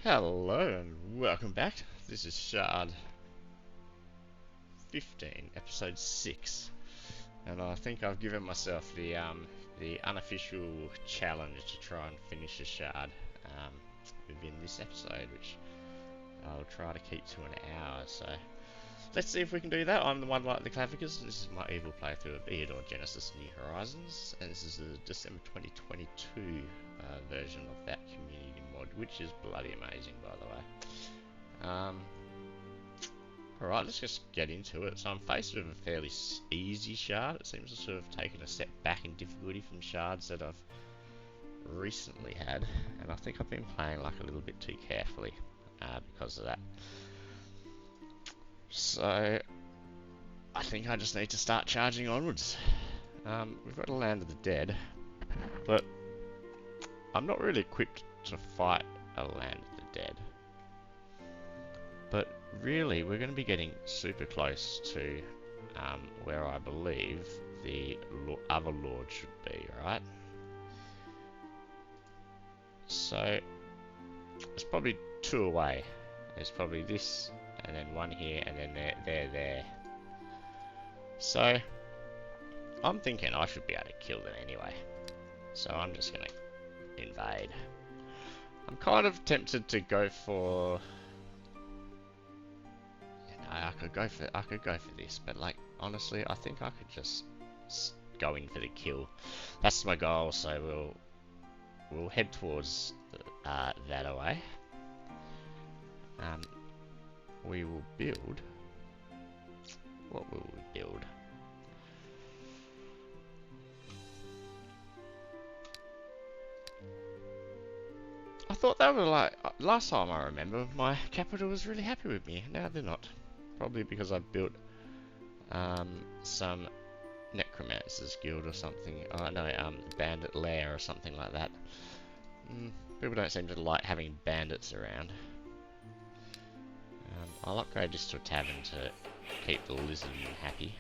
Hello and welcome back. This is Shard 15, episode 6, and I think I've given myself the unofficial challenge to try and finish a shard within this episode, which I'll try to keep to an hour. So let's see if we can do that. I'm the one like the Klavicus. This is my evil playthrough of Eador Genesis New Horizons, and this is the December 2022 version of that community mod, which is bloody amazing, by the way. Alright, let's just get into it. So I'm faced with a fairly easy shard. It seems to sort of taken a step back in difficulty from shards that I've recently had, and I think I've been playing like a little bit too carefully because of that. So I think I just need to start charging onwards. We've got a Land of the Dead, but I'm not really equipped to fight a Land of the Dead. But really, we're going to be getting super close to where I believe the other Lord should be, right? So, it's probably two away. There's probably this, and then one here, and then there. So, I'm thinking I should be able to kill them anyway. So I'm just going to invade. I'm kind of tempted to go for... I could go for this, but like honestly, I think I could just go in for the kill. That's my goal. So we'll head towards that away. We will build. What will we build? I thought they were like last time. I remember my capital was really happy with me. Now they're not. Probably because I built some Necromancer's Guild or something. Oh no, Bandit Lair or something like that. People don't seem to like having bandits around. I'll upgrade this to a tavern to keep the lizard happy.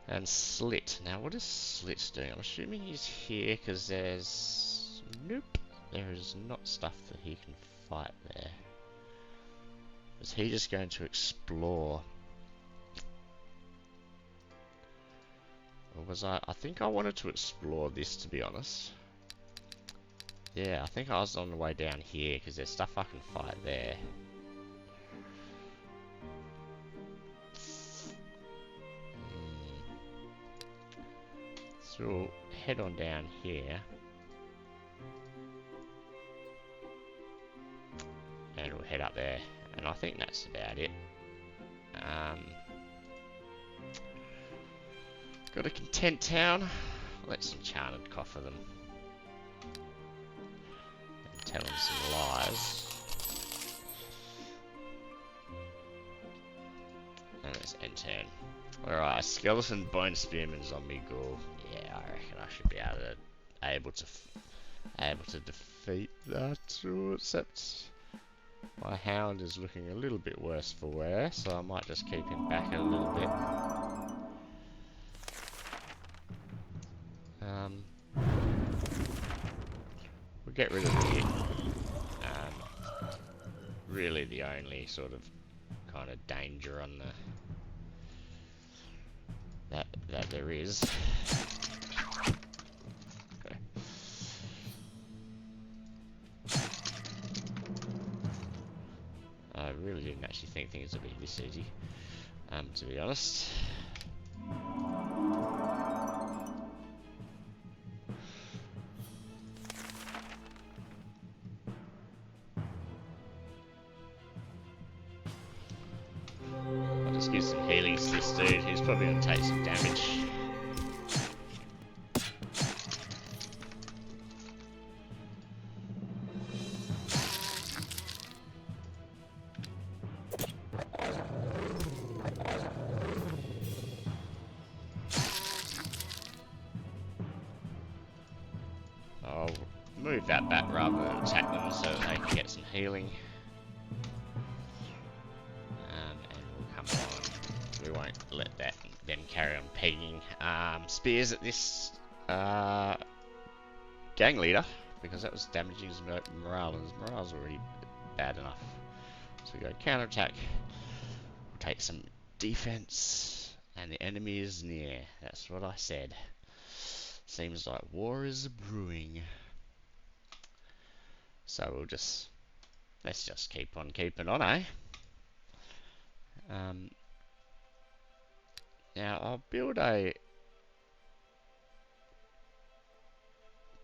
And Slit. Now what is Slit doing? I'm assuming he's here because there's... Nope. There is not stuff that he can fight there. Is he just going to explore? Or was I think I wanted to explore this, to be honest. Yeah, I think I was on the way down here because there's stuff I can fight there. So we'll head on down here. And we'll head up there. And I think that's about it. Got a content town. Let's enchanted coffer them. And tell them some lies. And let's end turn. Alright, skeleton bone spearman zombie ghoul. Yeah, I reckon I should be able to defeat that too, except my hound is looking a little bit worse for wear, so I might just keep him back a little bit. We'll get rid of the really the only sort of kind of danger on the that there is. Okay. I really didn't actually think things would be this easy, to be honest. I'll just give some healing to this dude who's probably going to take some damage. I'll move that back rather than attack them so that they can get some healing. And we'll come on. We won't let them carry on pegging spears at this gang leader. because that was damaging his morale, and his morale's already bad enough. So we go counterattack. We'll take some defense, and the enemy is near. That's what I said. Seems like war is brewing. So let's just keep on keeping on, eh? Now I'll build a.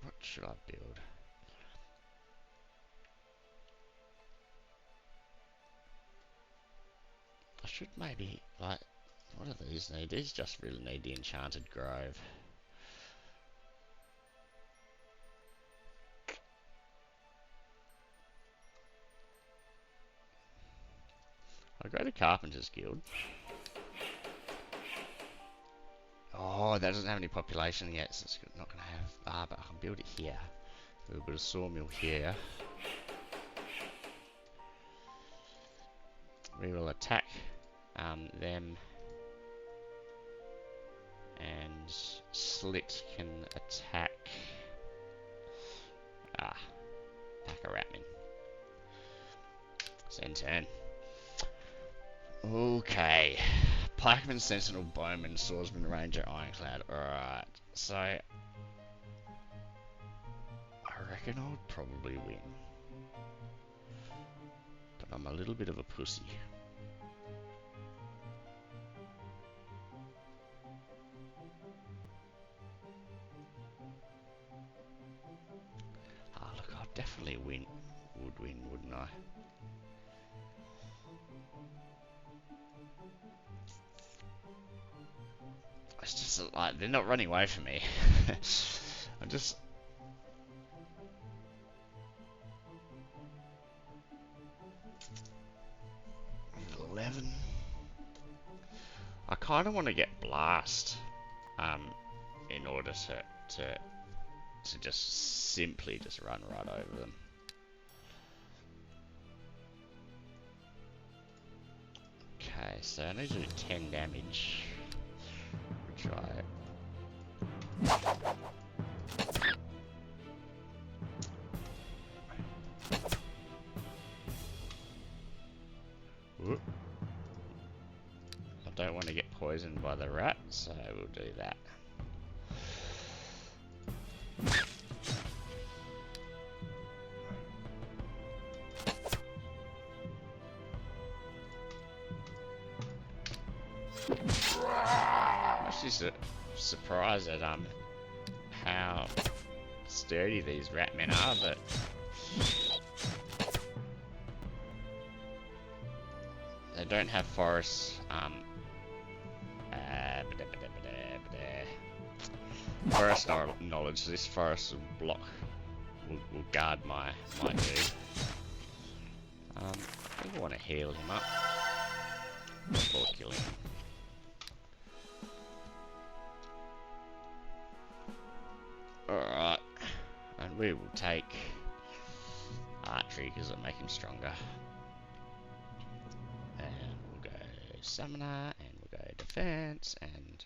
What should I build? I should maybe like. What do these need? These just really need the enchanted grove. I'll go to Carpenter's Guild. Oh, that doesn't have any population yet, so it's not going to have. But I can build it here. A little bit of sawmill here. We will attack them, and Slit can attack. Pack a ratman. It's end turn. Okay. Pikeman, Sentinel, Bowman, Swordsman, Ranger, Ironclad. Alright, so I reckon I would probably win. But I'm a little bit of a pussy. Ah, look, I'd definitely would win, wouldn't I? It's just like, they're not running away from me. I'm just... 11. I kind of want to get Blast, in order to just simply just run right over them. Okay, so I need to do 10 damage. We'll try it. Whoop. I don't want to get poisoned by the rat, so we'll do that. I'm actually surprised at how sturdy these ratmen are, but they don't have forest forest knowledge. So this forest will block, will guard my dude. I think I want to heal him up before killing him. Alright, and we will take archery because it'll make him stronger. And we'll go summoner, and we'll go defense, and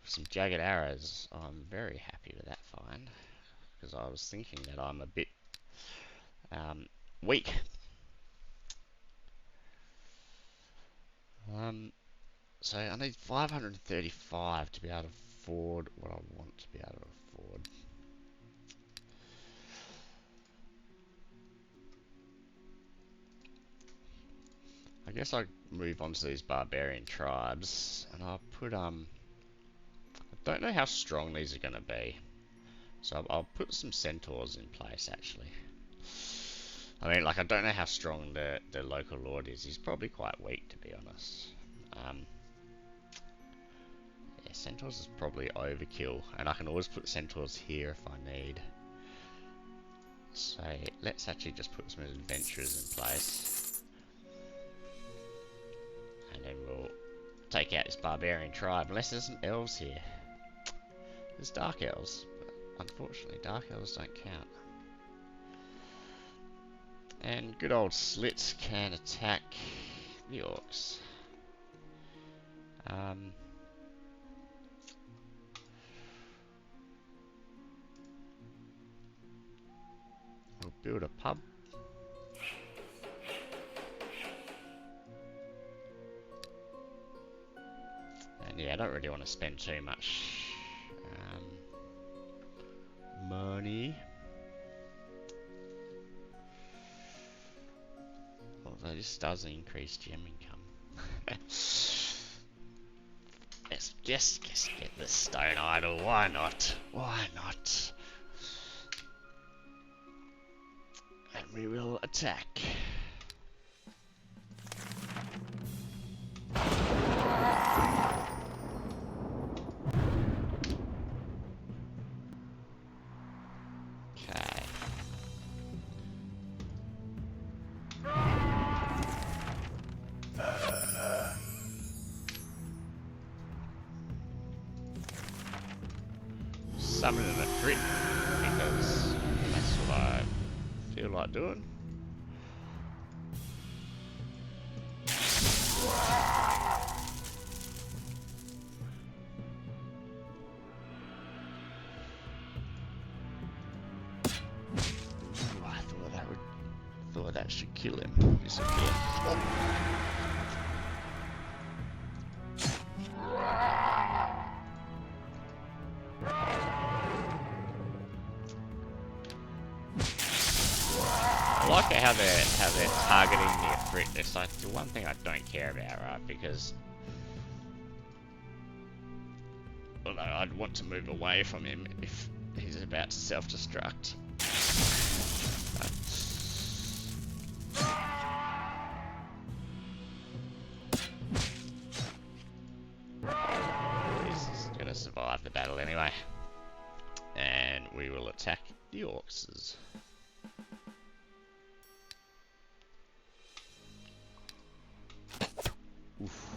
some jagged arrows. I'm very happy with that find, because I was thinking that I'm a bit weak. So I need 535 to be able to afford what I want to be able to afford. I guess I'll move on to these barbarian tribes, and I'll put I don't know how strong these are going to be, so I'll put some centaurs in place actually. I mean, like, I don't know how strong the local lord is. He's probably quite weak, to be honest. Yeah, centaurs is probably overkill, and I can always put centaurs here if I need. So let's actually just put some adventurers in place, and then we'll take out this barbarian tribe. Unless there's some elves here. There's dark elves, but unfortunately dark elves don't count. And good old Slits can attack the orcs. build a pub. And yeah, I don't really want to spend too much money. Although this does increase gem income. Let's just get the stone idol. Why not? Why not? And we will attack. Okay. Summoning a crit because that's what I feel like doing. Ooh, I thought that should kill him. This will kill him. Oh. I like how they're targeting the crit. It's like the one thing I don't care about, right? Because although I'd want to move away from him if he's about to self-destruct. He's gonna survive the battle anyway, and we will attack the orcs. Oof.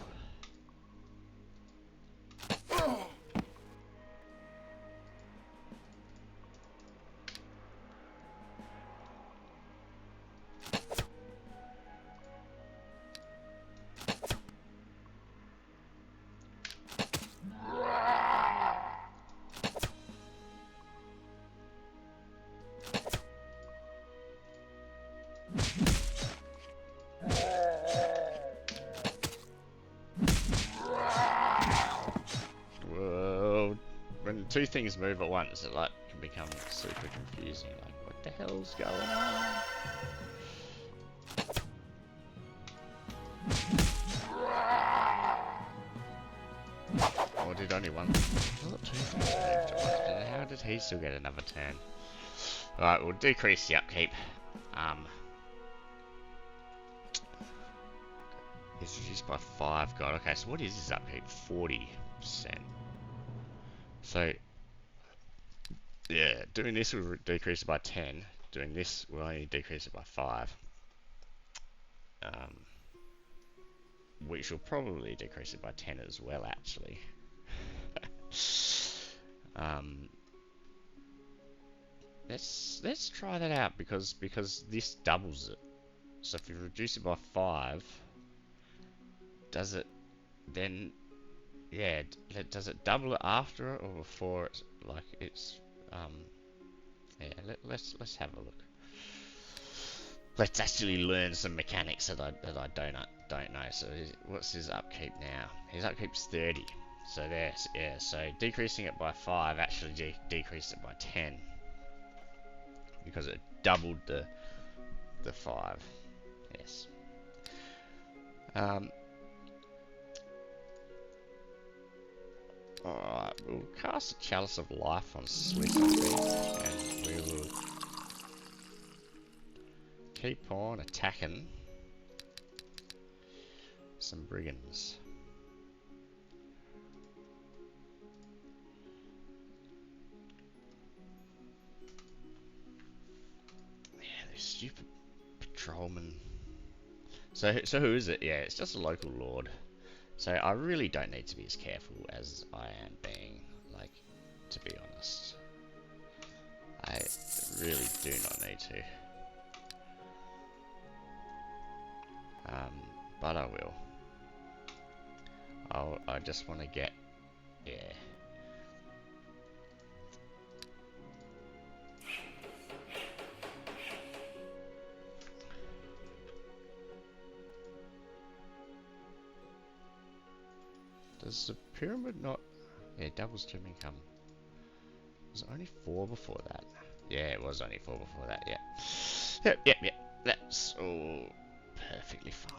When two things move at once, it like can become super confusing. Like, what the hell's going on? Or did only one? I thought two things moved at once. How did he still get another turn? Alright, we'll decrease the upkeep. It's reduced by 5. God, okay, so what is his upkeep? 40%. So, yeah, doing this will decrease it by 10. Doing this will only decrease it by 5. Which will probably decrease it by 10 as well, actually. Let's try that out because this doubles it. So if you reduce it by 5, does it then? Yeah, does it double it after it or before it? Like it's yeah. Let's have a look. Let's actually learn some mechanics that I don't know. So what's his upkeep now? His upkeep's 30. So there's, yeah. So decreasing it by 5 actually decreased it by 10 because it doubled the 5. Yes. Alright, we'll cast a Chalice of Life on Slick, I think, and we will keep on attacking some brigands. Yeah, these stupid patrolmen. So who is it? Yeah, it's just a local lord. So I really don't need to be as careful as I am being, like, to be honest. I really do not need to. But I will. I just want to get, yeah. Does the pyramid not... Yeah, doubles gem income. Was it only 4 before that? Yeah, it was only 4 before that, yeah. Yep. That's all perfectly fine.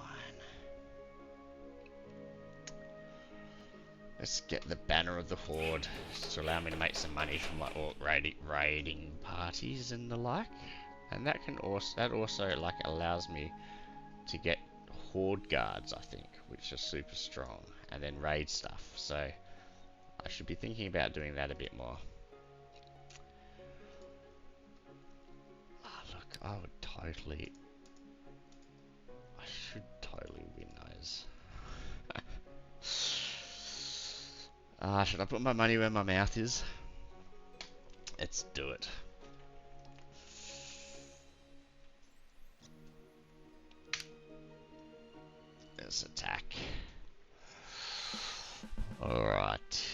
Let's get the banner of the Horde to allow me to make some money from my raiding parties and the like. And that also like allows me to get Horde guards, I think, which are super strong, and then raid stuff. So I should be thinking about doing that a bit more. Oh, look, I should totally win those. Should I put my money where my mouth is? Let's do it. Let's attack. Alright.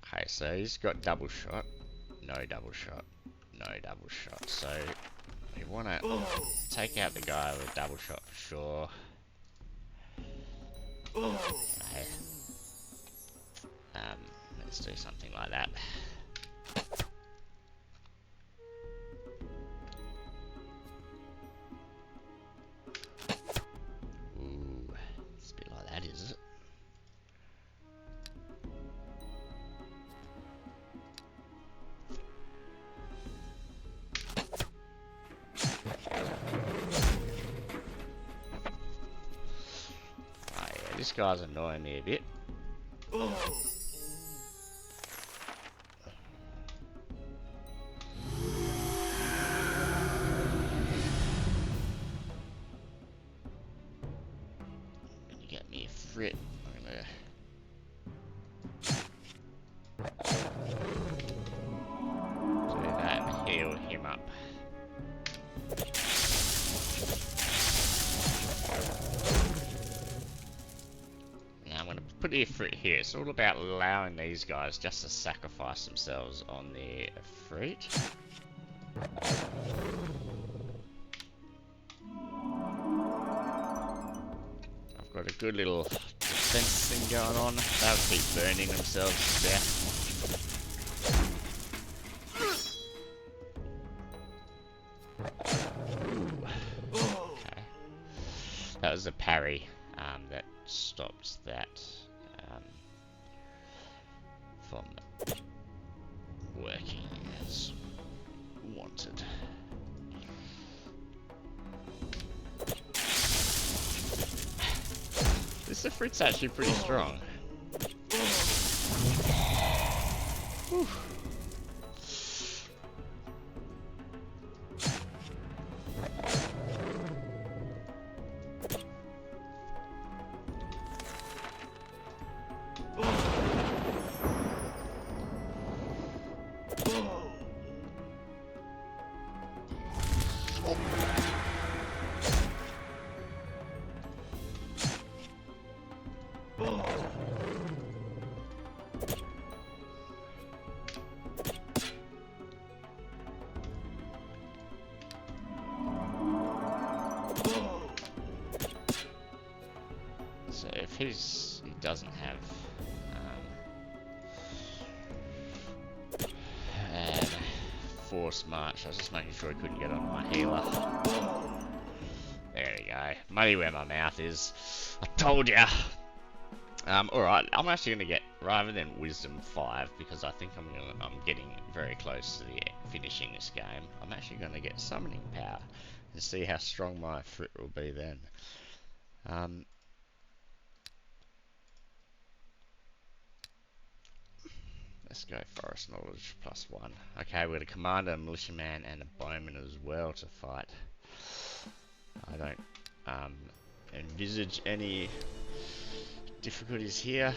Okay, so he's got double shot. No double shot. No double shot. So we want to take out the guy with double shot for sure. Okay. Let's do something like that. Ooh, it's a bit like that, is it? Oh yeah, this guy's annoying me a bit. Get me a frit. I'm gonna do that and heal him up. Now I'm gonna put the fruit here. It's all about allowing these guys just to sacrifice themselves on their fruit. Got a good little defense thing going on. They'll keep burning themselves to death. Okay. That was a parry that stopped that from working as wanted. This fruit's actually pretty strong. Whew. So if he doesn't have force march, I was just making sure he couldn't get on my healer. There we go. Money where my mouth is. I told ya. Alright, I'm actually gonna get, rather than wisdom 5, because I think I'm getting very close to the finishing this game. I'm actually gonna get summoning power and see how strong my fruit will be then. Let's go forest knowledge +1. Okay, we're a commander, a militiaman, and a bowman as well to fight. I don't envisage any difficulties here.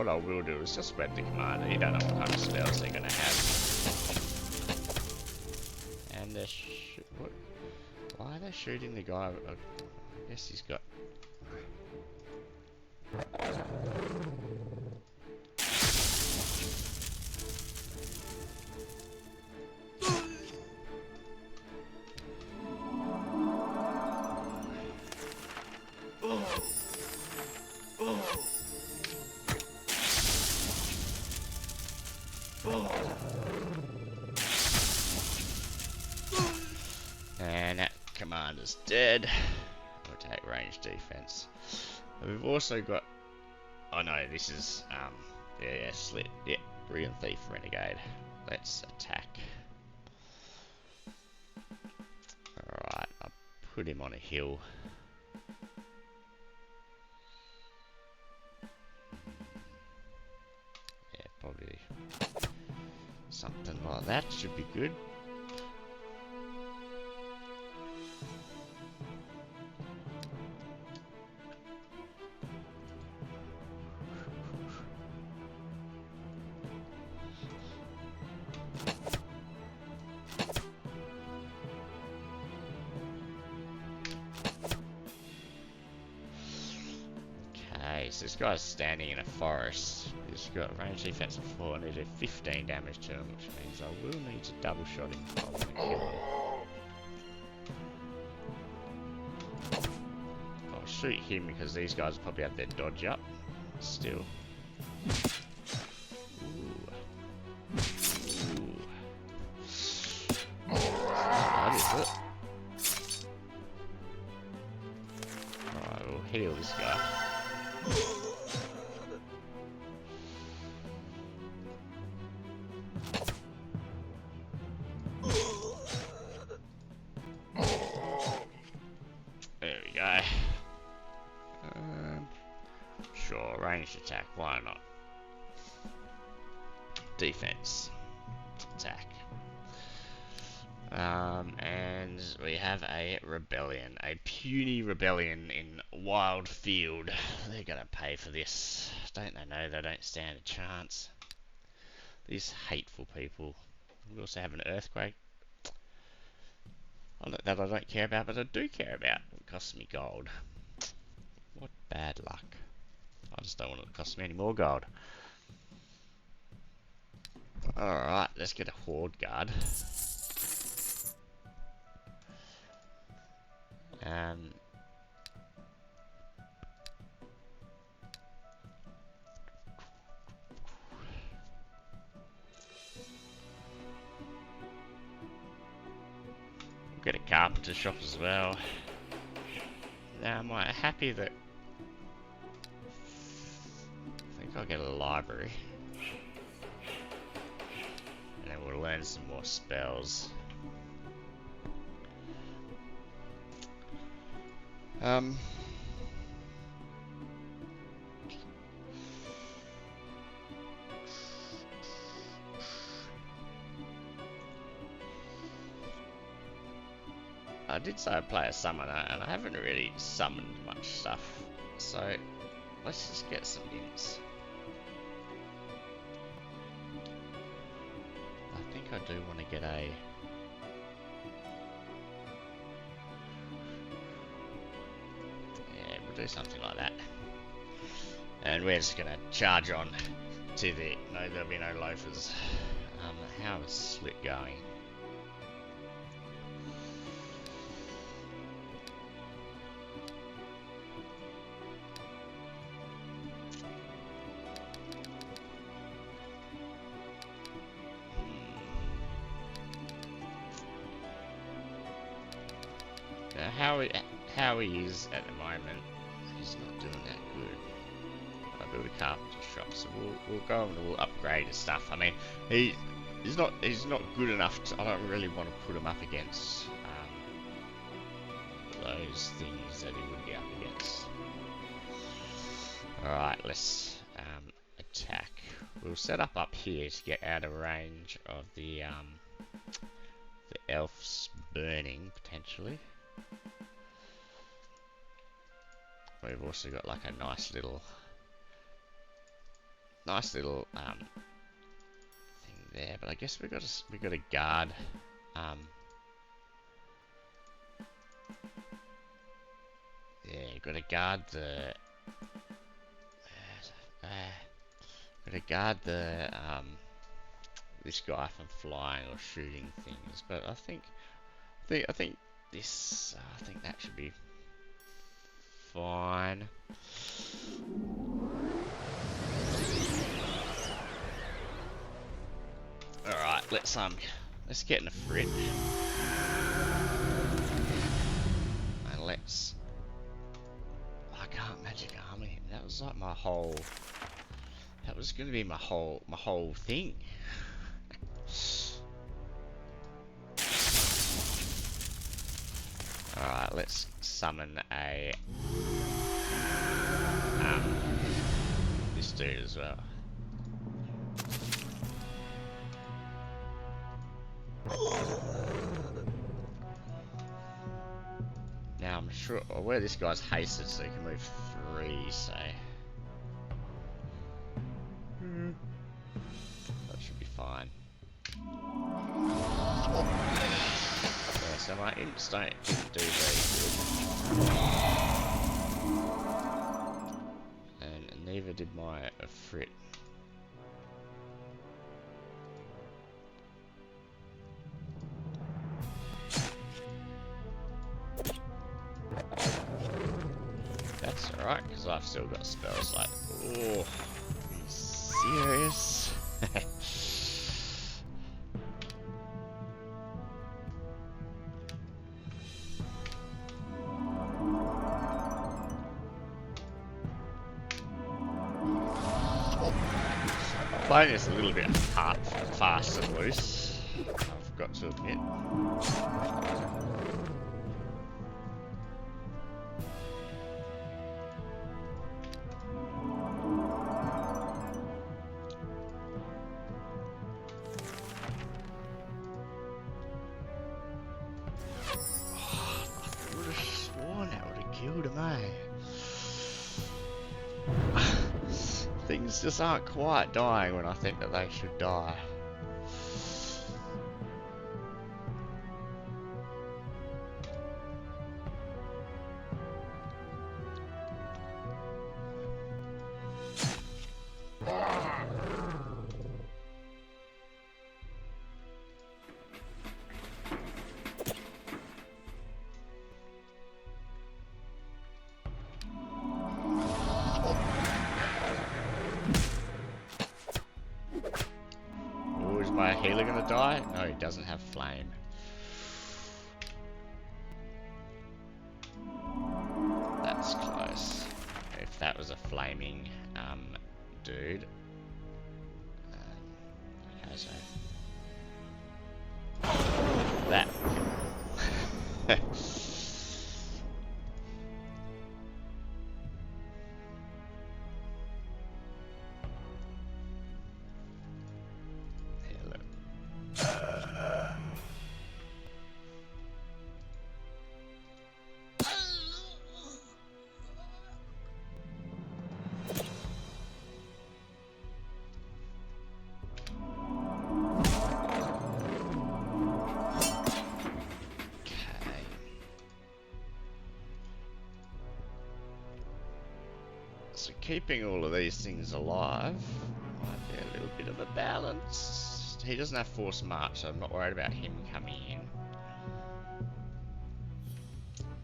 what I will do is just wet the commander. You don't know what kind of spells they're gonna have. And they're what? Why are they shooting the guy? I guess he's got. And that commander's dead. We'll take range defense. We've also got. Oh no, this is yeah, slit. Yeah, Brigand Thief Renegade. Let's attack. Alright, I'll put him on a hill. Yeah, probably something like that should be good. So this guy's standing in a forest. He's got range defense of 4 and he did 15 damage to him, which means I will need to double shot him if I want to kill him. I'll shoot him because these guys probably have their dodge up still. That is it. Alright, we'll heal this guy. There we go. Sure, ranged attack, why not? Defense. Attack. And we have a rebellion. A puny rebellion in Wild Field. They're gonna pay for this. Don't they know they don't stand a chance? These hateful people. We also have an earthquake. That I don't care about, but I do care about. It costs me gold. What bad luck. I just don't want it to cost me any more gold. Alright, let's get a Horde Guard. Get a carpenter shop as well. Now am I happy that I think I'll get a library. And then we'll learn some more spells. I did say I'd play a summoner, and I haven't really summoned much stuff, so let's just get some imps. I think I do want to get a... Yeah, we'll do something like that. And we're just going to charge on to the... No, there'll be no loafers. How is Slit going? How he is at the moment, he's not doing that good. I'll build a carpenter shop, so we'll go and we'll upgrade his stuff. I mean, he's not good enough to, I don't really want to put him up against those things that he would be up against. Alright, let's attack. We'll set up here to get out of range of the elf's burning, potentially. We've also got like a nice little nice little thing there, but I guess we got to guard. Yeah, got to guard the. Got to guard the this guy from flying or shooting things, but I think this I think that should be fine. All right, let's get in a frit and let's. I can't magic armor him. That was like my whole. That was going to be my whole thing. Alright, let's summon a this dude as well. Now I'm sure where this guy's hasted, so he can move 3, so that should be fine. Yeah, so my imps didn't do very good. And neither did my frit. That's alright, because I've still got spells like, oh, are you serious? Playing this a little bit hard, fast and loose, I've got to admit. Things just aren't quite dying when I think that they should die. My healer gonna die? No, he doesn't have flame. That's close. If that was a flaming dude. Okay, so that. So keeping all of these things alive might be a little bit of a balance. He doesn't have force march, so I'm not worried about him coming in.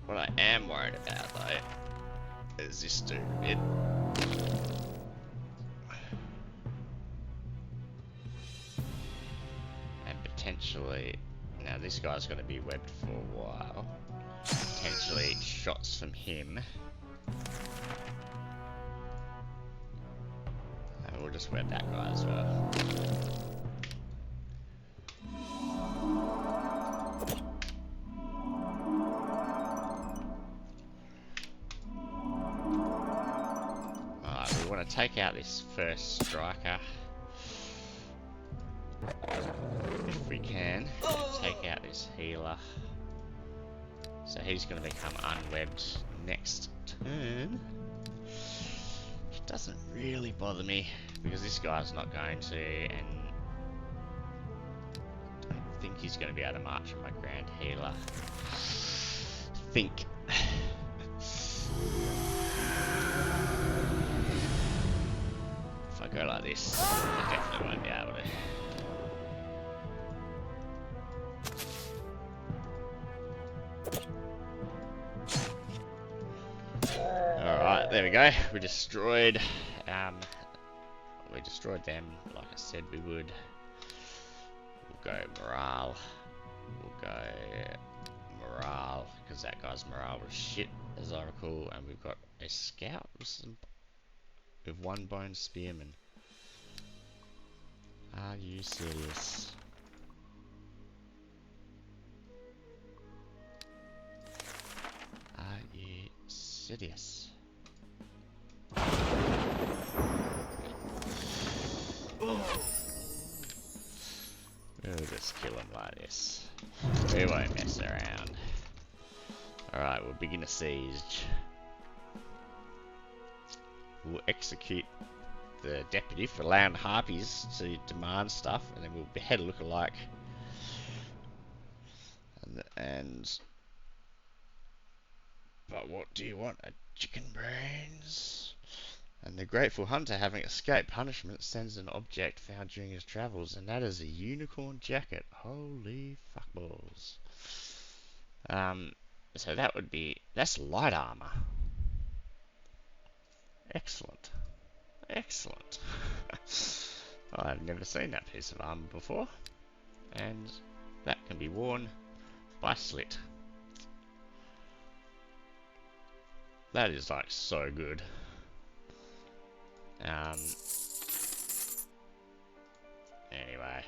What I am worried about though is this dude. And potentially, now this guy's going to be webbed for a while. Potentially shots from him. We'll just web that guy as well. Alright, we want to take out this first striker. If we can. Take out this healer. So he's going to become unwebbed next turn. Doesn't really bother me because this guy's not going to, and I don't think he's going to be able to march on my Grand Healer. Think. If I go like this, I definitely won't be able to. Alright, there we go. We destroyed them like I said we would. We'll go morale. We'll go morale, because that guy's morale was shit, as I recall, and we've got a scout with one bone spearman. Are you serious? Are you serious? We'll just kill him like this. We won't mess around. Alright, we'll begin a siege. We'll execute the deputy for allowing harpies to demand stuff, and then we'll behead a lookalike. But what do you want? A chicken brains? And the grateful hunter, having escaped punishment, sends an object found during his travels, and that is a unicorn jacket. Holy fuckballs. So that's light armor. Excellent. Excellent. I've never seen that piece of armor before. And that can be worn by Slit. That is like so good. Anyway,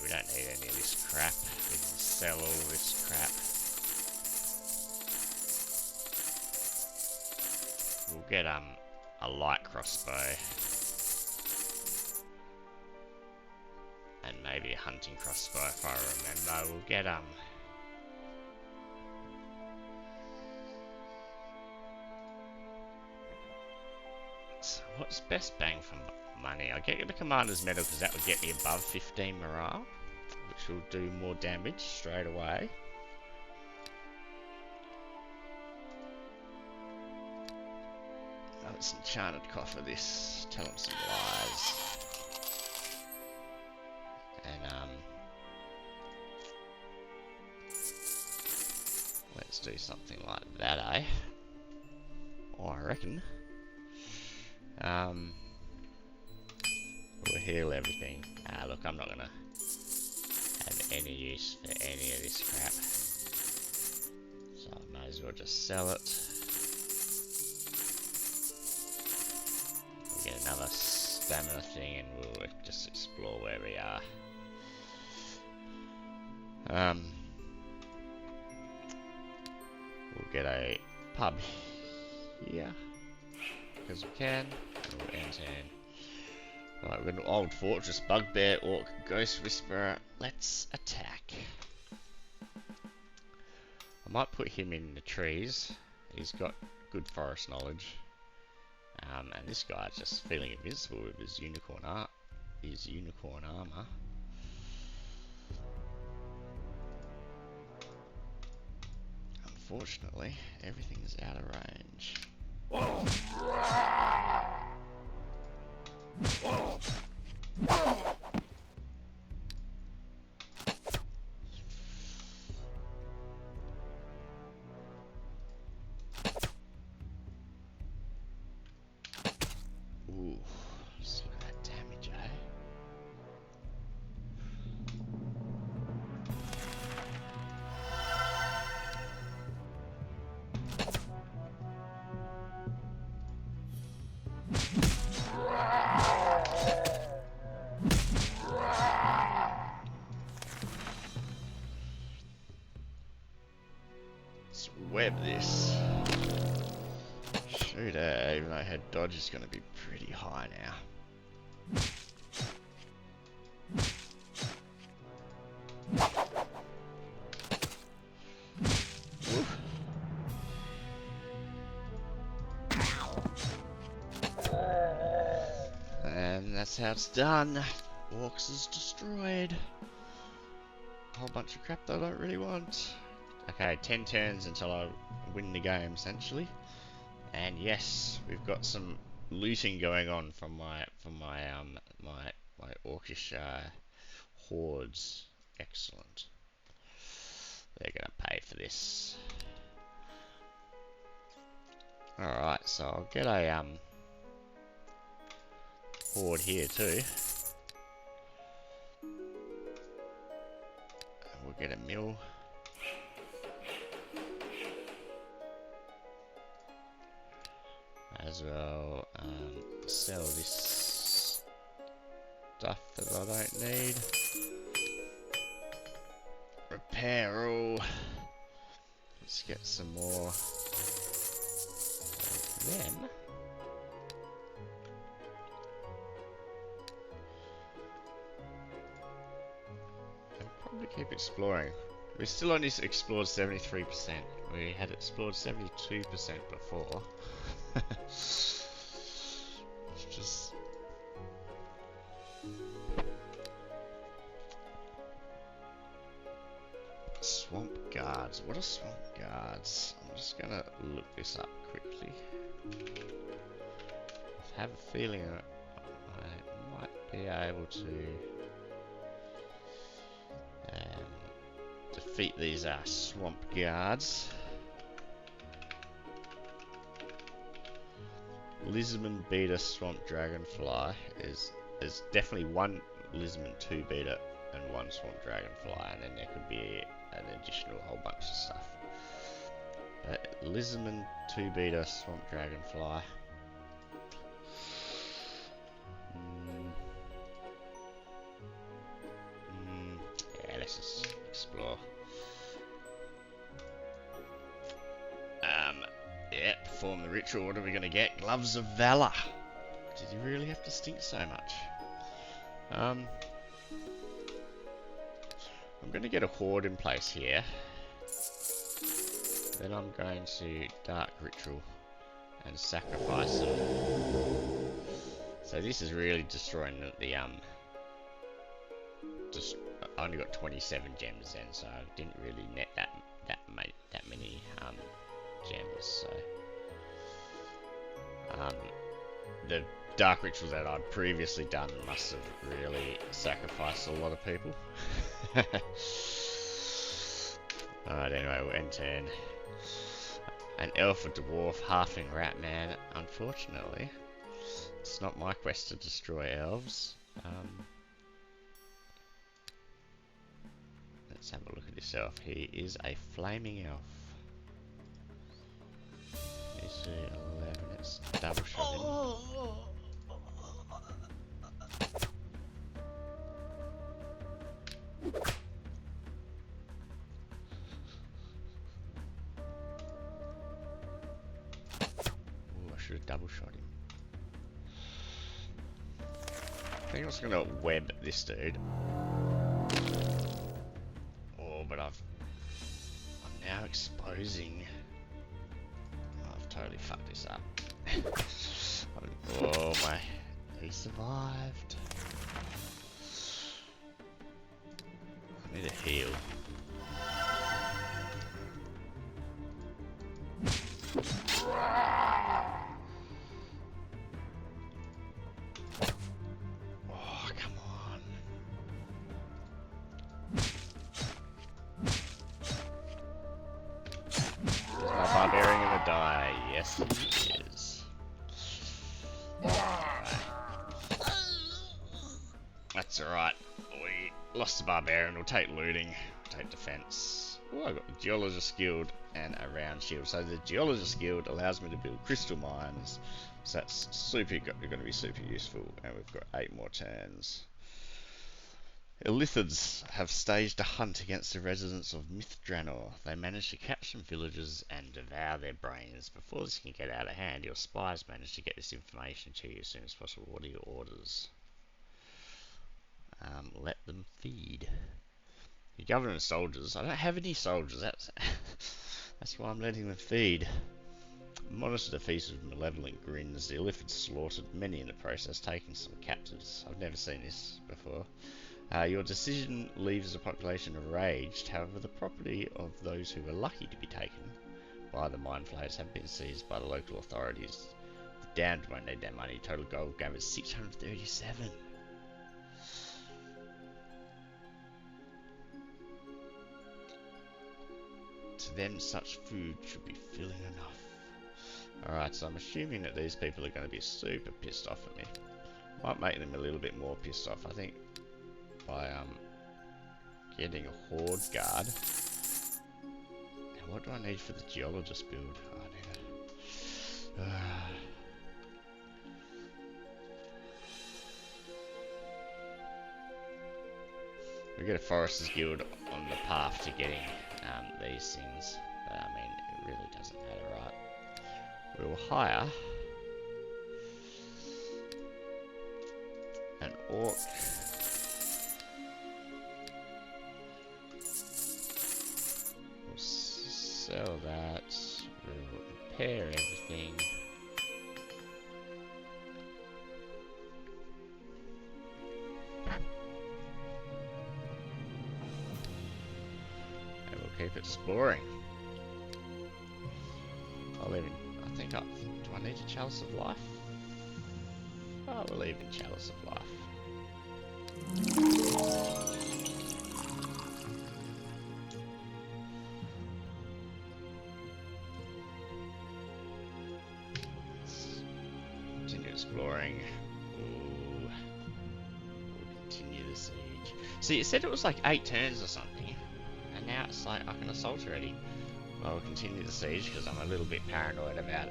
we don't need any of this crap. We can sell all this crap. We'll get a light crossbow and maybe a hunting crossbow if I remember. We'll get so what's best bang for money? I'll get the commander's medal because that would get me above 15 morale, which will do more damage straight away. Oh, it's enchanted coffer this. Tell him some lies. And let's do something like that, eh? Oh, I reckon. We'll heal everything. Look, I'm not gonna have any use for any of this crap, so I might as well just sell it. We'll get another stamina thing, and we'll just explore where we are. We'll get a pub here because we can. We'll enter in. Right, we've got an old fortress, bugbear, orc, ghost whisperer. Let's attack. I might put him in the trees. He's got good forest knowledge. And this guy's just feeling invincible with his unicorn armor. Unfortunately, everything is out of range. Ooh, some of that damage, eh? Let's web this. Shoot, even though head dodge is going to be pretty high now. Woof. that's how it's done. Orcs is destroyed. A whole bunch of crap that I don't really want. Okay, 10 turns until I win the game, essentially. And yes, we've got some looting going on from my orcish hordes. Excellent. They're gonna pay for this. Alright, so I'll get a horde here too. And we'll get a mill. As well, sell this stuff that I don't need. Repair all. Let's get some more of them. And probably keep exploring. We still only explored 73%. We had explored 72% before. It's just swamp guards. What are swamp guards? I'm just gonna look this up quickly. I have a feeling I might be able to defeat these swamp guards. Lisbon beta swamp dragonfly is there's definitely one Lisbon 2 beta and one swamp dragonfly, and then there could be an additional whole bunch of stuff. Lisbon 2 beta swamp dragonfly. Yeah, let's just explore. Yeah, perform the ritual. What are we gonna get? Gloves of Valor. Did you really have to stink so much? I'm gonna get a horde in place here. Then I'm going to Dark Ritual and sacrifice them. So this is really destroying the just I only got 27 gems then, so I didn't really net that many gems. So the dark rituals that I'd previously done must have really sacrificed a lot of people. Alright, anyway, we'll end turn. An elf, a dwarf, halfling, rat man. Unfortunately, it's not my quest to destroy elves. Let's have a look at this elf. He is a flaming elf. He's 11. Let's double shot him. Ooh, I should have double shot him. I think I was gonna web this dude. Oh, but I'm now exposing. I've totally fucked this up. Oh my, he survived. I need a heal. Oh, come on. Is my barbarian gonna die? Yes, he is. That's alright. We lost the barbarian. We'll take looting, take defense. Oh, I got the geologist guild and a round shield. So the geologist guild allows me to build crystal mines. So that's going to be super useful. And we've got 8 more turns. Illithids have staged a hunt against the residents of Mithranor. They managed to catch some villagers and devour their brains. Before this can get out of hand, your spies manage to get this information to you as soon as possible. What are your orders? Let them feed. Your government soldiers. I don't have any soldiers. That's why I'm letting them feed. Monitor the feast with malevolent grins. The Illithid slaughtered many in the process, taking some captives. I've never seen this before. Your decision leaves the population enraged. However, the property of those who were lucky to be taken by the mind flayers have been seized by the local authorities. The damned won't need their money. Total gold gathered 637. To them, such food should be filling enough. Alright, so I'm assuming that these people are going to be super pissed off at me. Might make them a little bit more pissed off, I think, by getting a horde guard. Now, what do I need for the geologist build? Oh, I need a... we get a Foresters Guild on the path to getting these things, but I mean, it really doesn't matter, right? We will hire an orc. We'll sell that. We'll repair everything. And we'll keep exploring. I'll even, I think do I need a Chalice of Life? Oh, we'll leave in Chalice of Life. Let's continue exploring. Ooh. We'll continue the siege. See, it said it was like 8 turns or something, and now it's like I can assault already. I'll continue the siege because I'm a little bit paranoid about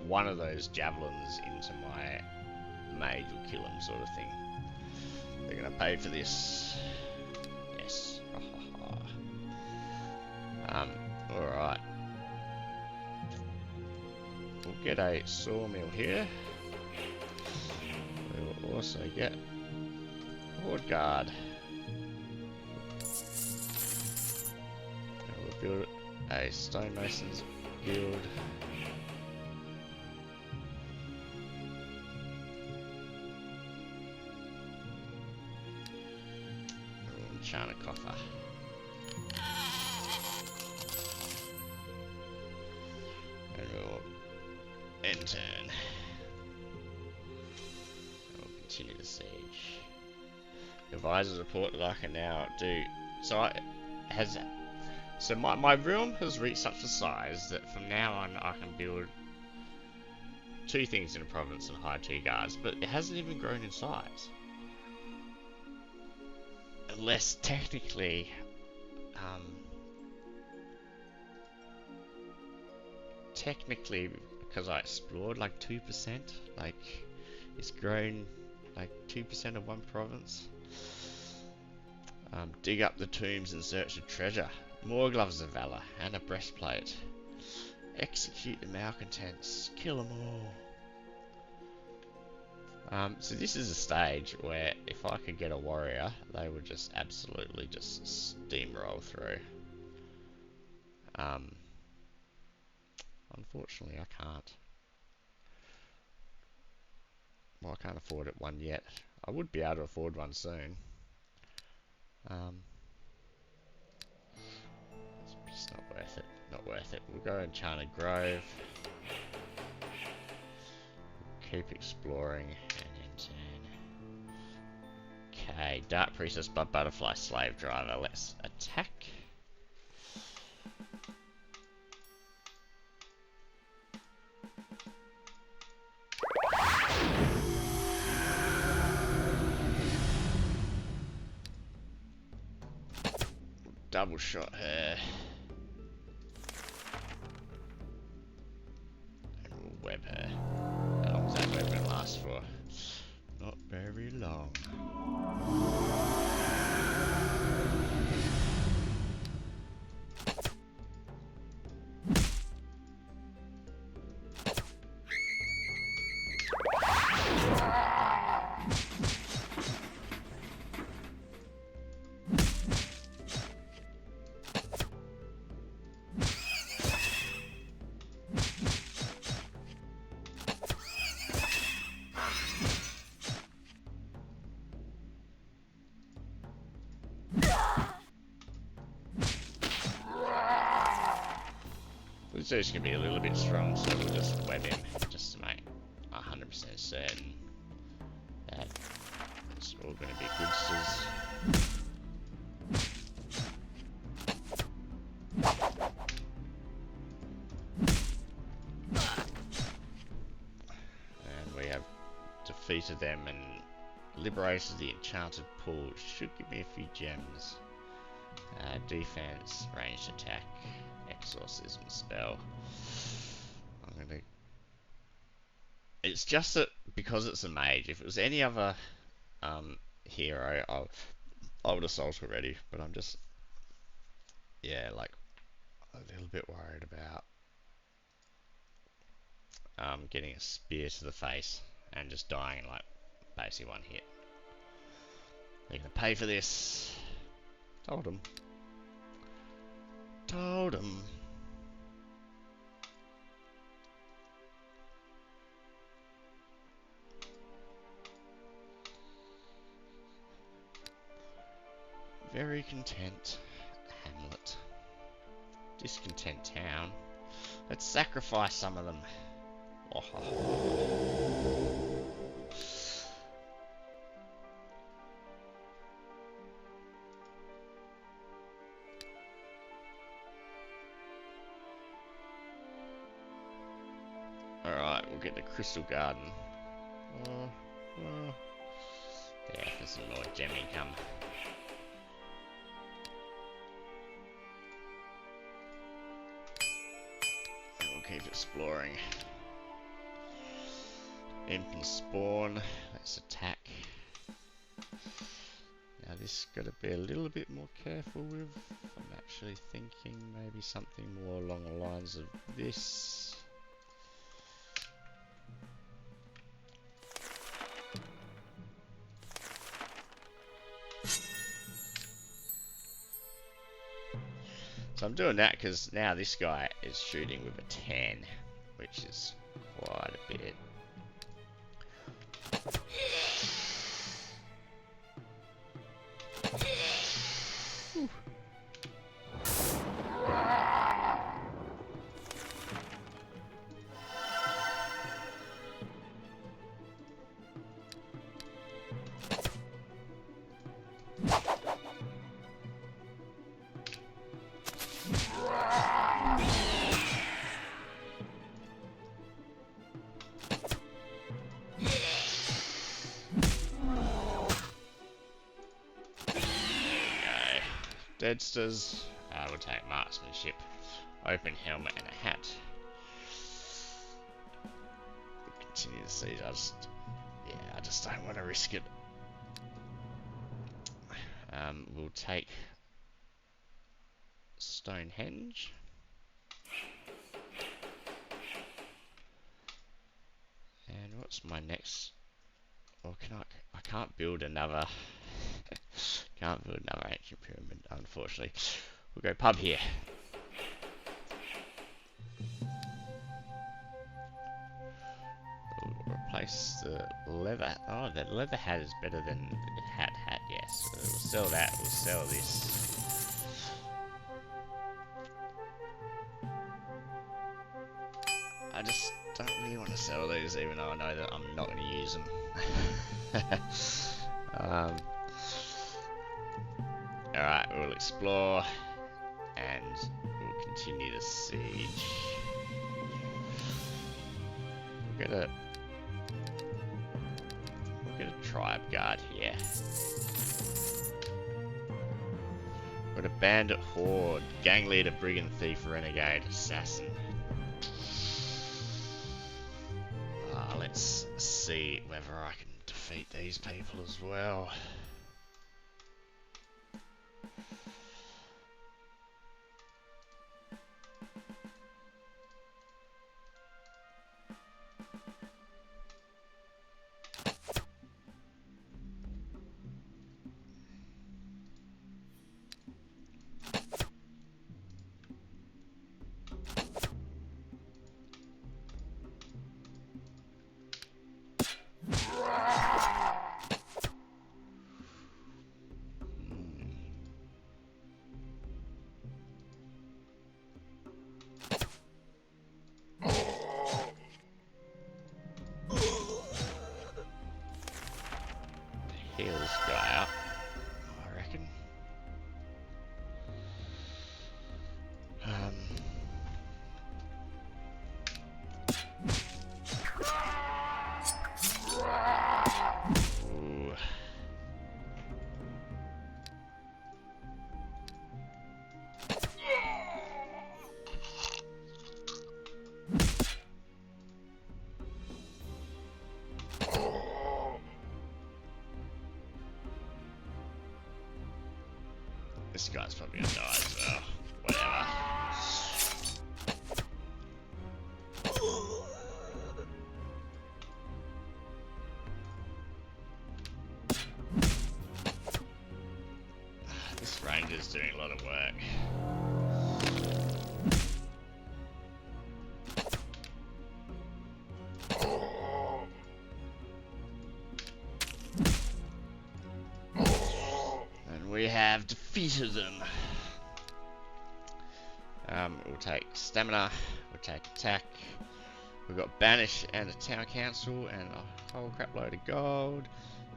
one of those javelins into my mage will kill him, sort of thing. They're gonna pay for this. Yes. Alright. We'll get a sawmill here. We will also get a horde guard. Build a stonemason's guild. We'll enchant a coffer. And we'll end turn. And we'll continue the siege. Advisors report that I can now do. So my room has reached such a size that from now on I can build 2 things in a province and hire 2 guards, but it hasn't even grown in size. Unless technically, because I explored like 2%, like it's grown like 2% of one province. Dig up the tombs in search of treasure. More gloves of valor and a breastplate. Execute the malcontents. Kill them all. So this is a stage where if I could get a warrior, they would just absolutely just steamroll through. Unfortunately, I can't. Well, I can't afford one yet. I would be able to afford one soon. It's not worth it. Not worth it. We'll go enchant a grove. Keep exploring and then turn. Okay, Dark Priestess, Blood Butterfly, Slave Driver. Let's attack. Double shot her. And we'll web her. How long is that web going to last for? Not very long. This dude's gonna be a little bit strong, so we'll just web him just to make 100% certain that it's all gonna be goodsters. And we have defeated them and liberated the enchanted pool. Should give me a few gems. Defense, ranged attack, exorcism spell. It's just that because it's a mage. If it was any other hero, I would have sold already. But I'm just, yeah, like a little bit worried about getting a spear to the face and just dying in like basically one hit. They're gonna pay for this. Told them. Told them. Very content hamlet. Discontent town. Let's sacrifice some of them. Oh. Alright, we'll get the Crystal Garden. Yeah, there's some more gem income. And we'll keep exploring. Imp and Spawn, let's attack. Now this gotta be a little bit more careful with. I'm actually thinking maybe something more along the lines of this. So I'm doing that because now this guy is shooting with a 10, which is quite a bit. Deadsters, we'll take marksmanship, open helmet and a hat. We'll continue to siege. I just don't want to risk it. We'll take Stonehenge. And what's my next? Or I can't build another. Can't build another ancient pyramid, unfortunately. We'll go pub here. We'll replace the leather. Oh, the leather hat is better than the hat, yes. So we'll sell that, we'll sell this. I just don't really want to sell these, even though I know that I'm not going to use them. Alright, we'll explore and we'll continue the siege. We'll get a tribe guard here. Got a bandit horde, gang leader, brigand, thief, renegade, assassin. Let's see whether I can defeat these people as well. heal this guy out, I reckon. Ooh. This guy's probably gonna die as well. Whatever. This ranger's doing a lot of work. And we have defeated them. We'll take stamina, we'll take attack. We've got banish and a town council and a whole crap load of gold.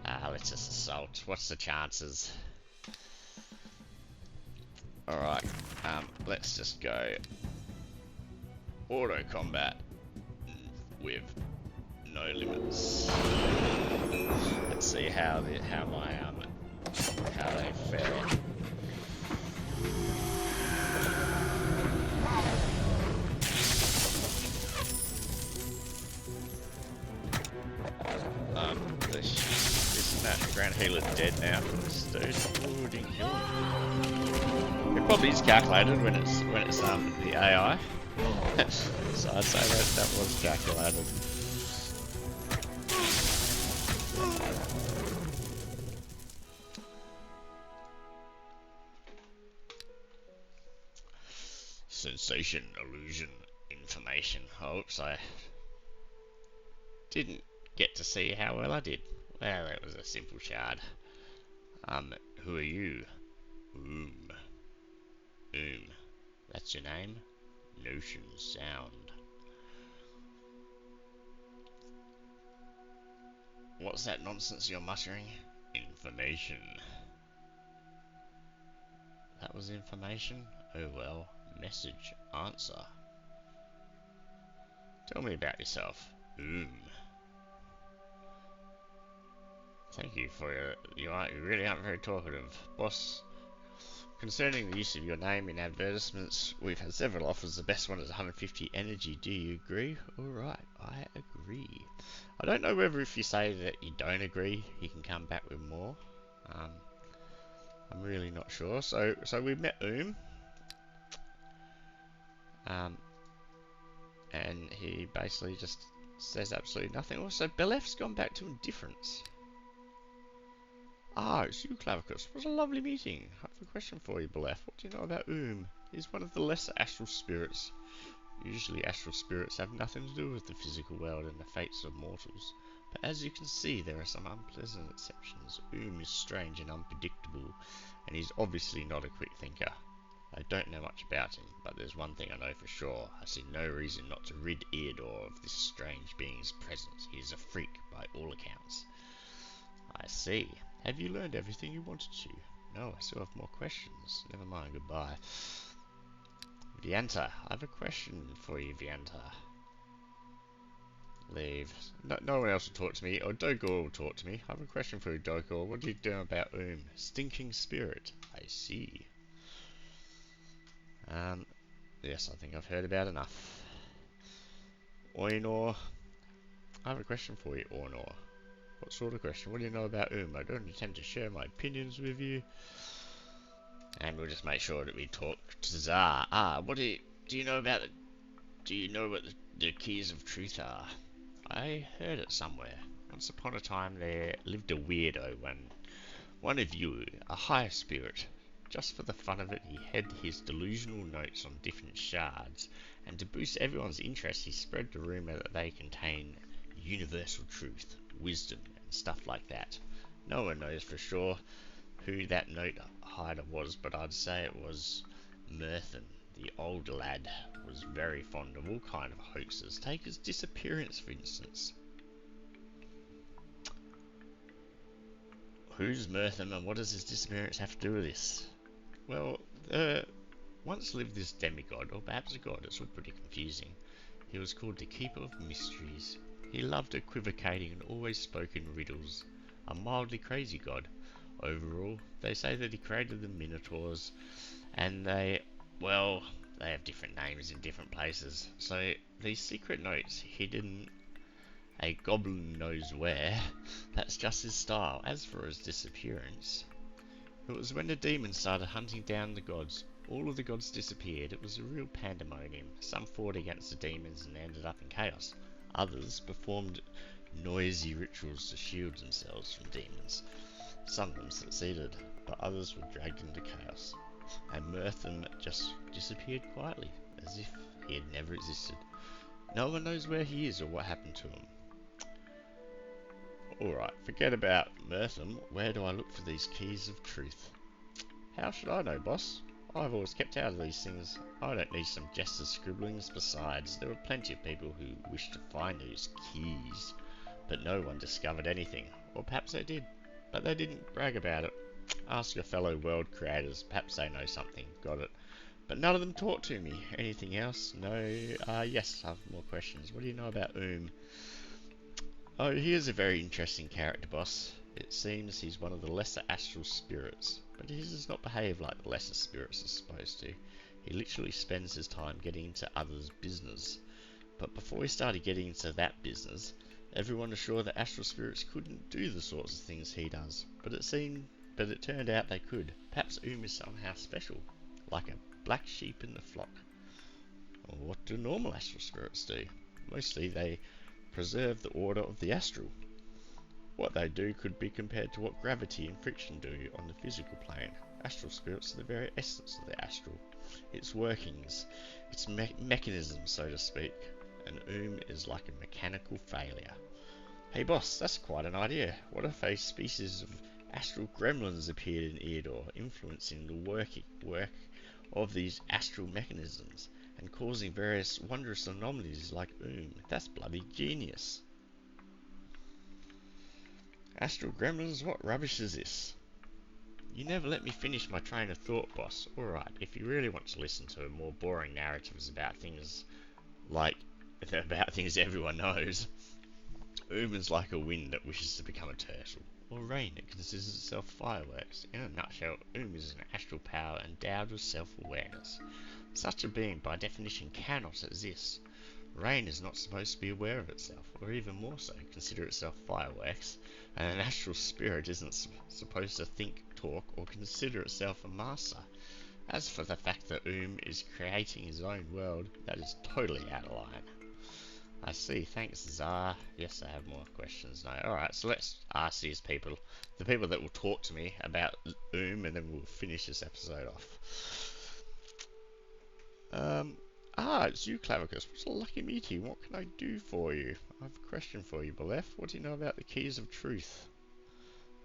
Let's just assault. What's the chances? Alright, let's just go auto combat with no limits. Let's see how they fare. This Grand Healer's dead now. This dude. Ooh, didn't kill him. It probably is calculated when it's the AI. So I'd say that was calculated. Sensation, illusion, information. Oops, I didn't get to see how well I did. Well, that was a simple shard. Who are you? That's your name? Notion sound. What's that nonsense you're muttering? Information. That was information? Oh well. Message. Answer. Tell me about yourself. Thank you for you really aren't very talkative. Boss, concerning the use of your name in advertisements, we've had several offers. The best one is 150 energy. Do you agree? Alright, I agree. I don't know whether if you say that you don't agree, you can come back with more. I'm really not sure. So we met and he basically just says absolutely nothing. Also, Belef's gone back to indifference. Ah, it's you, Klavicus. What a lovely meeting. I have a question for you, Belef. What do you know about He's one of the lesser astral spirits. Usually astral spirits have nothing to do with the physical world and the fates of mortals. But as you can see, there are some unpleasant exceptions. Is strange and unpredictable, and he's obviously not a quick thinker. I don't know much about him, but there's one thing I know for sure. I see no reason not to rid Eador of this strange being's presence. He is a freak by all accounts. I see. Have you learned everything you wanted to? No, I still have more questions. Never mind, goodbye. Vianta, I have a question for you, Vianta. Leave. No one else will talk to me, or Dogor will talk to me. I have a question for you, Dogor. What do you do about Stinking spirit. I see. Yes, I think I've heard about enough. Eador, I have a question for you, Eador. What sort of question? What do you know about I don't intend to share my opinions with you. And we'll just make sure that we talk to Zar. What do you know about do you know what the keys of truth are? I heard it somewhere. Once upon a time there lived a weirdo one of you, a higher spirit. Just for the fun of it, he had his delusional notes on different shards, and to boost everyone's interest, he spread the rumor that they contain universal truth, wisdom, and stuff like that. No one knows for sure who that note hider was, but I'd say it was Merthin. The old lad was very fond of all kind of hoaxes. Take his disappearance, for instance. Who's Mirtham and what does his disappearance have to do with this? Well, there once lived this demigod, or perhaps a god, it's all pretty confusing. He was called the Keeper of Mysteries. He loved equivocating and always spoke in riddles. A mildly crazy god. Overall, they say that he created the Minotaurs, and well, they have different names in different places. So these secret notes hidden a goblin knows where, that's just his style. As for his disappearance, it was when the demons started hunting down the gods. All of the gods disappeared. It was a real pandemonium. Some fought against the demons and ended up in chaos. Others performed noisy rituals to shield themselves from demons. Some of them succeeded, but others were dragged into chaos. And Mirtham just disappeared quietly, as if he had never existed. No one knows where he is or what happened to him. Alright, forget about Mirtham. Where do I look for these keys of truth? How should I know, boss? I've always kept out of these things. I don't need some jester's scribblings. Besides, there were plenty of people who wished to find those keys, but no one discovered anything. Or perhaps they did, but they didn't brag about it. Ask your fellow world creators, perhaps they know something. Got it. But none of them talk to me. Anything else? No. Yes, I have more questions. What do you know about Oh, he is a very interesting character, boss. It seems he's one of the lesser astral spirits, but he does not behave like the lesser spirits are supposed to. He literally spends his time getting into others' business. But before he started getting into that business, everyone was sure that astral spirits couldn't do the sorts of things he does. But it turned out they could. Perhaps is somehow special, like a black sheep in the flock. Or what do normal astral spirits do? Mostly they preserve the order of the astral. What they do could be compared to what gravity and friction do on the physical plane. Astral spirits are the very essence of the astral, its workings, its mechanism, so to speak. And is like a mechanical failure. Hey boss, that's quite an idea. What if a species of astral gremlins appeared in Eador, influencing the work of these astral mechanisms, and causing various wondrous anomalies like That's bloody genius. Astral gremlins, what rubbish is this? You never let me finish my train of thought, boss. Alright, if you really want to listen to more boring narratives about things everyone knows, is like a wind that wishes to become a turtle, or rain that considers itself fireworks. In a nutshell, is an astral power endowed with self-awareness. Such a being, by definition, cannot exist. Rain is not supposed to be aware of itself, or even more so, consider itself fireworks, and an astral spirit isn't supposed to think, talk, or consider itself a master. As for the fact that is creating his own world, that is totally out of line. I see, thanks Zar. Yes, I have more questions now. Alright, so let's ask these people, the people that will talk to me about and then we'll finish this episode off. It's you, Clavicus. What's a lucky meeting? What can I do for you? I have a question for you, Belef. What do you know about the keys of truth?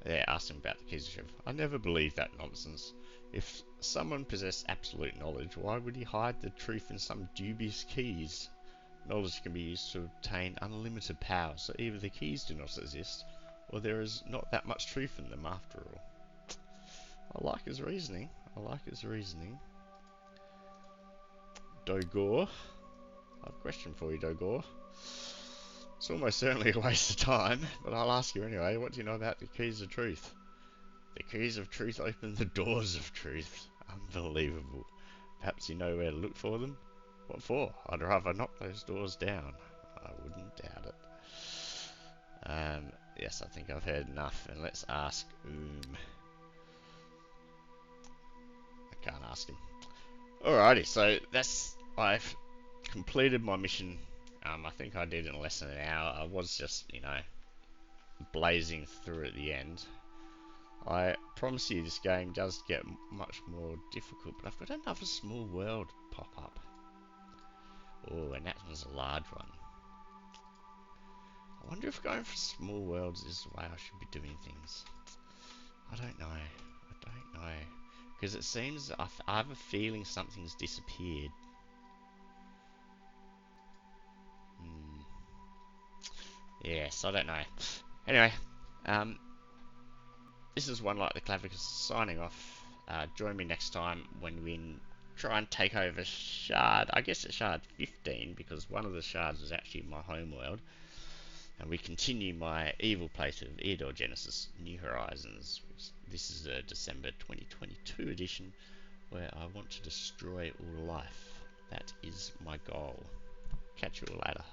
Yeah, ask him about the keys of truth. I never believed that nonsense. If someone possessed absolute knowledge, why would he hide the truth in some dubious keys? Knowledge can be used to obtain unlimited power, so either the keys do not exist, or there is not that much truth in them after all. I like his reasoning. Dogor. I have a question for you, Dogor. It's almost certainly a waste of time, but I'll ask you anyway. What do you know about the keys of truth? The keys of truth open the doors of truth. Unbelievable. Perhaps you know where to look for them? What for? I'd rather knock those doors down. I wouldn't doubt it. Yes, I think I've heard enough, and let's ask I can't ask him. Alrighty, so I've completed my mission. I think I did in less than an hour. I was just, blazing through at the end. I promise you this game does get much more difficult, but I've got another small world pop up. Oh, and that one's a large one. I wonder if going for small worlds is the way I should be doing things. I don't know. Because it seems I have a feeling something's disappeared. Yes, I don't know. Anyway, this is one like the Clavicus signing off. Join me next time when we try and take over Shard. I guess it's Shard 15 because one of the shards is actually my home world. And we continue my evil place of Eador Genesis New Horizons. This is a December 2022 edition where I want to destroy all life. That is my goal. Catch you all later.